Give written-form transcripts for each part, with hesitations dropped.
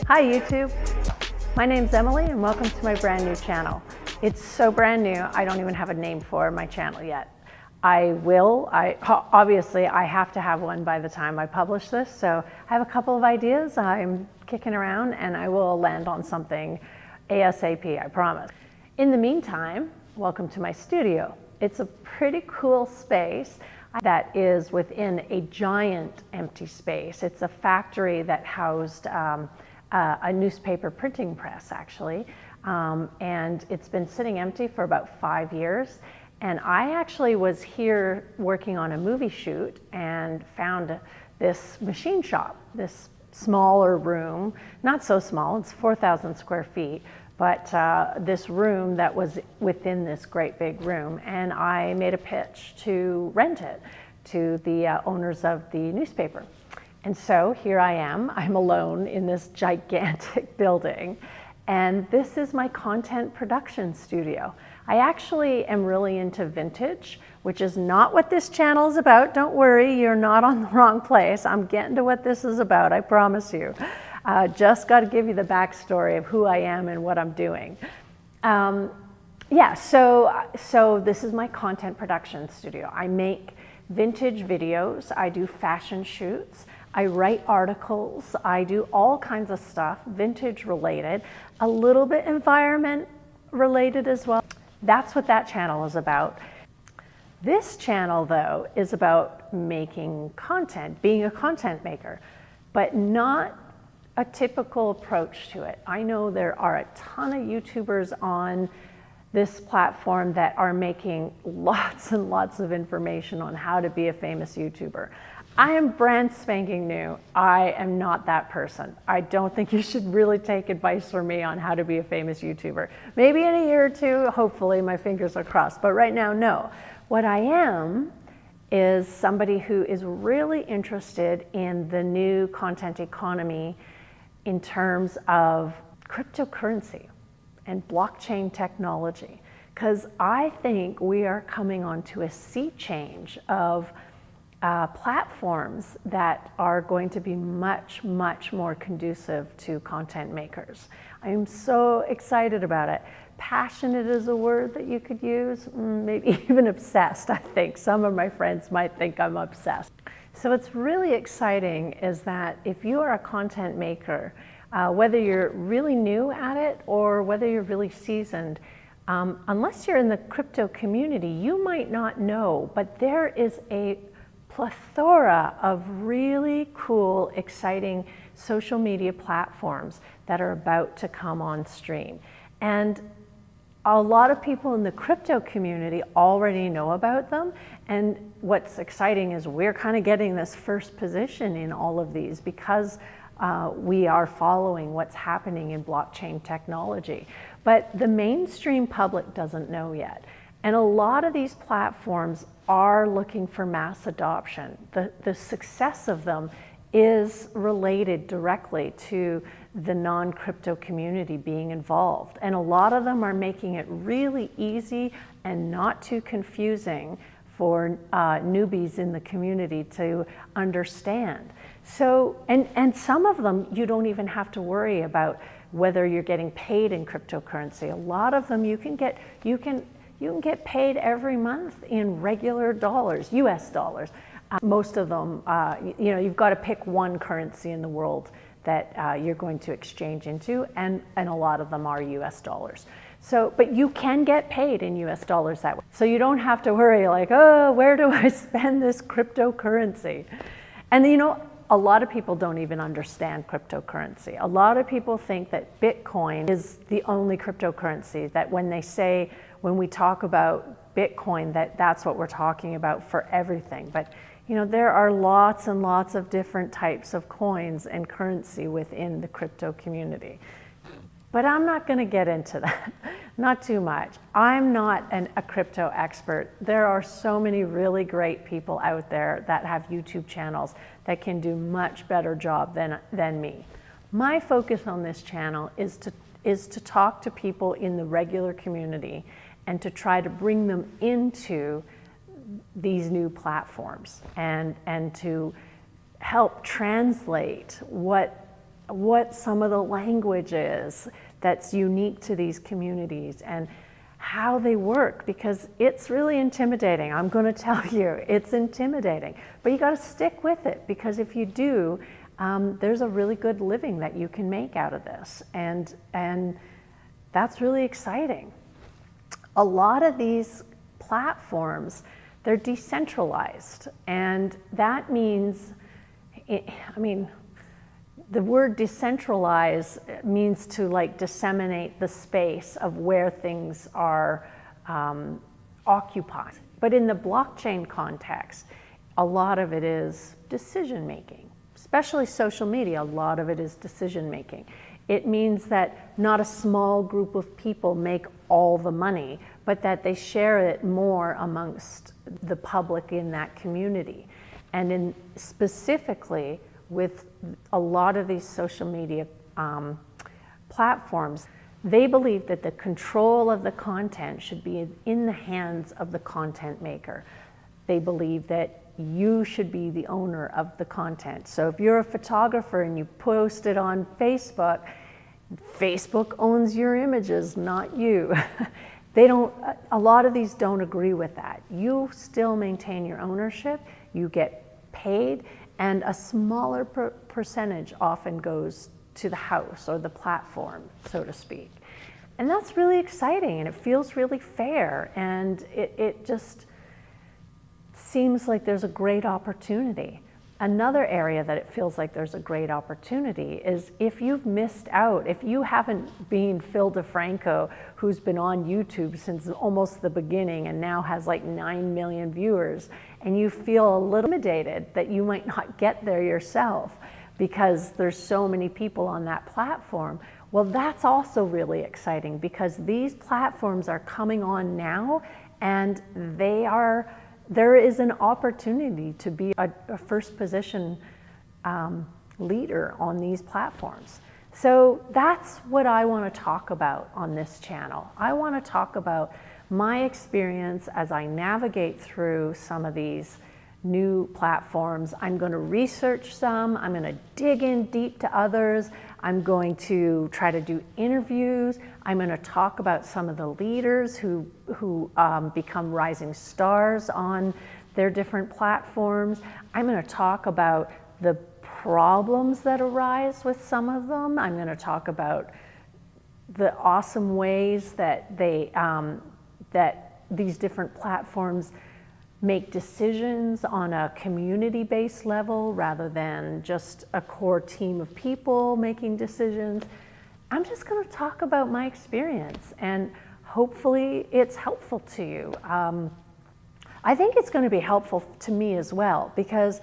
Hi YouTube, my name's Emily and welcome to my brand new channel. It's so brand new, I don't even have a name for my channel yet. Obviously I have to have one by the time I publish this, so I have a couple of ideas I'm kicking around and I will land on something ASAP, I promise. In the meantime, welcome to my studio. It's a pretty cool space that is within a giant empty space. It's a factory that housed a newspaper printing press, actually, and it's been sitting empty for about 5 years. And I actually was here working on a movie shoot and found this machine shop, this smaller room, not so small, it's 4,000 square feet, but this room that was within this great big room. And I made a pitch to rent it to the owners of the newspaper. And so here I am, I'm alone in this gigantic building, and this is my content production studio. I actually am really into vintage, which is not what this channel is about. Don't worry, you're not on the wrong place. I'm getting to what this is about, I promise you. Just got to give you the backstory of who I am and what I'm doing. So this is my content production studio. I make vintage videos, I do fashion shoots, I write articles, I do all kinds of stuff, vintage related, a little bit environment related as well. That's what that channel is about. This channel, though, is about making content, being a content maker, but not a typical approach to it. I know there are a ton of YouTubers on this platform that are making lots and lots of information on how to be a famous YouTuber. I am brand spanking new. I am not that person. I don't think you should really take advice from me on how to be a famous YouTuber. Maybe in a year or two, hopefully, my fingers are crossed, but right now, no. What I am is somebody who is really interested in the new content economy in terms of cryptocurrency and blockchain technology, because I think we are coming onto a sea change of platforms that are going to be much, much more conducive to content makers. I am so excited about it. Passionate is a word that you could use, maybe even obsessed, I think. Some of my friends might think I'm obsessed. So what's really exciting is that if you are a content maker, whether you're really new at it or whether you're really seasoned, unless you're in the crypto community, you might not know, but there is a plethora of really cool, exciting social media platforms that are about to come on stream. And a lot of people in the crypto community already know about them. And what's exciting is we're kind of getting this first position in all of these because we are following what's happening in blockchain technology. But the mainstream public doesn't know yet. And a lot of these platforms are looking for mass adoption. The success of them is related directly to the non-crypto community being involved. And a lot of them are making it really easy and not too confusing for newbies in the community to understand. So, and some of them you don't even have to worry about whether you're getting paid in cryptocurrency. A lot of them you can get paid every month in regular dollars, US dollars. Most of them, you've got to pick one currency in the world that you're going to exchange into, and a lot of them are US dollars. So, but you can get paid in US dollars that way. So you don't have to worry like, oh, where do I spend this cryptocurrency? And a lot of people don't even understand cryptocurrency. A lot of people think that Bitcoin is the only cryptocurrency, that when we talk about Bitcoin, that's what we're talking about for everything. But there are lots and lots of different types of coins and currency within the crypto community. But I'm not going to get into that, not too much. I'm not a crypto expert. There are so many really great people out there that have YouTube channels that can do much better job than me. My focus on this channel is to talk to people in the regular community and to try to bring them into these new platforms and to help translate what what some of the language is that's unique to these communities and how they work, because it's really intimidating. I'm going to tell you, it's intimidating, but you got to stick with it, because if you do, there's a really good living that you can make out of this, and that's really exciting. A lot of these platforms, they're decentralized, and that means, the word decentralize means to like disseminate the space of where things are occupied. But in the blockchain context, a lot of it is decision making, especially social media. A lot of it is decision making. It means that not a small group of people make all the money, but that they share it more amongst the public in that community. And specifically with a lot of these social media platforms, they believe that the control of the content should be in the hands of the content maker. They believe that you should be the owner of the content. So if you're a photographer and you post it on Facebook, Facebook owns your images, not you. A lot of these don't agree with that. You still maintain your ownership, you get paid, and a smaller percentage often goes to the house or the platform, so to speak. And that's really exciting, and it feels really fair, and it just seems like there's a great opportunity. Another area that it feels like there's a great opportunity is if you've missed out, if you haven't been Phil DeFranco, who's been on YouTube since almost the beginning and now has like 9 million viewers, and you feel a little intimidated that you might not get there yourself because there's so many people on that platform, well, that's also really exciting, because these platforms are coming on now, and there is an opportunity to be a first position leader on these platforms. So that's what I want to talk about on this channel. I want to talk about my experience as I navigate through some of these new platforms. I'm going to research some, I'm going to dig in deep to others, I'm going to try to do interviews, I'm going to talk about some of the leaders who become rising stars on their different platforms. I'm going to talk about the problems that arise with some of them. I'm going to talk about the awesome ways that that these different platforms make decisions on a community-based level rather than just a core team of people making decisions. I'm just going to talk about my experience, and hopefully it's helpful to you. I think it's going to be helpful to me as well, because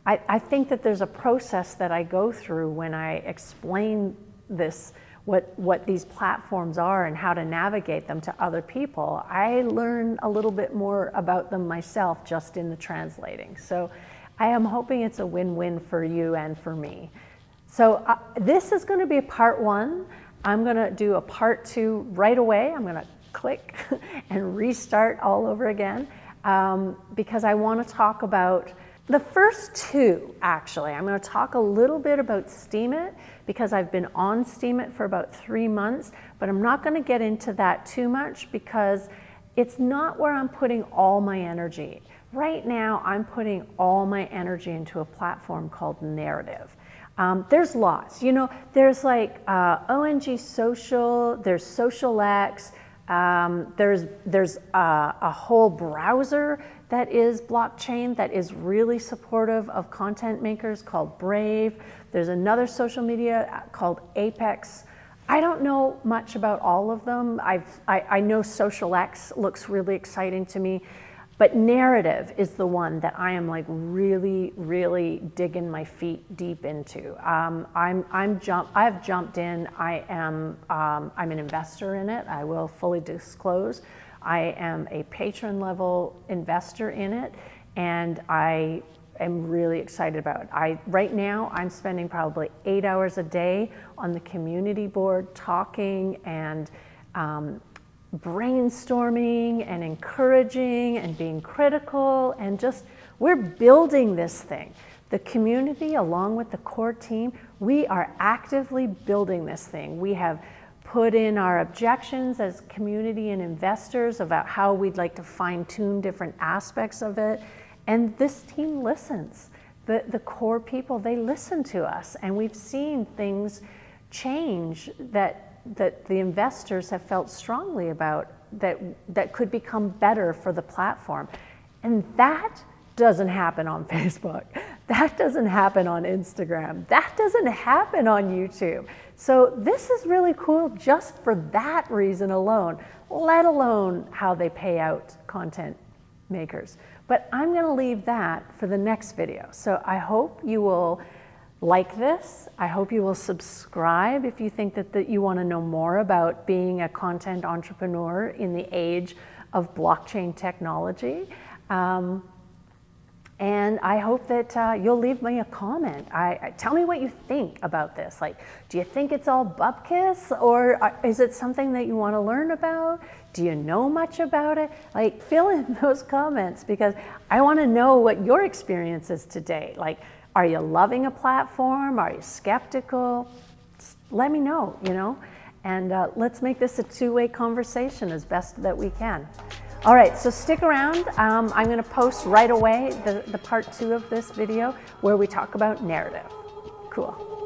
I think that there's a process that I go through when I explain this, what these platforms are and how to navigate them to other people. I learn a little bit more about them myself just in the translating. So I am hoping it's a win-win for you and for me. So this is going to be a part one. I'm going to do a part two right away. I'm going to click and restart all over again, because I want to talk about the first two, actually. I'm going to talk a little bit about Steemit, because I've been on Steemit for about 3 months, but I'm not going to get into that too much because it's not where I'm putting all my energy. Right now, I'm putting all my energy into a platform called Narrative. There's lots, there's like ONG Social, there's SocialX, there's a whole browser that is blockchain that is really supportive of content makers called Brave. There's another social media called Apex. I don't know much about all of them. I know SocialX looks really exciting to me, but Narrative is the one that I am like really, really digging my feet deep into. I've jumped in. I'm an investor in it. I will fully disclose. I am a patron level investor in it, and I am really excited about it. Right now, I'm spending probably 8 hours a day on the community board talking and brainstorming and encouraging and being critical, and just, we're building this thing. The community, along with the core team, We are actively building this thing. We have put in our objections as community and investors about how we'd like to fine-tune different aspects of it. And this team listens. The core people, they listen to us. And we've seen things change that the investors have felt strongly about that could become better for the platform. And that doesn't happen on Facebook. That doesn't happen on Instagram. That doesn't happen on YouTube. So this is really cool just for that reason alone, let alone how they pay out content makers. But I'm gonna leave that for the next video. So I hope you will like this. I hope you will subscribe if you think that you wanna know more about being a content entrepreneur in the age of blockchain technology. And I hope that you'll leave me a comment. Tell me what you think about this. Like, do you think it's all bupkis, or is it something that you want to learn about? Do you know much about it? Like, fill in those comments, because I want to know what your experience is today. Like, are you loving a platform? Are you skeptical? Just let me know, you know? And let's make this a two-way conversation as best that we can. All right, so stick around. I'm going to post right away the part 2 of this video where we talk about narrative. Cool.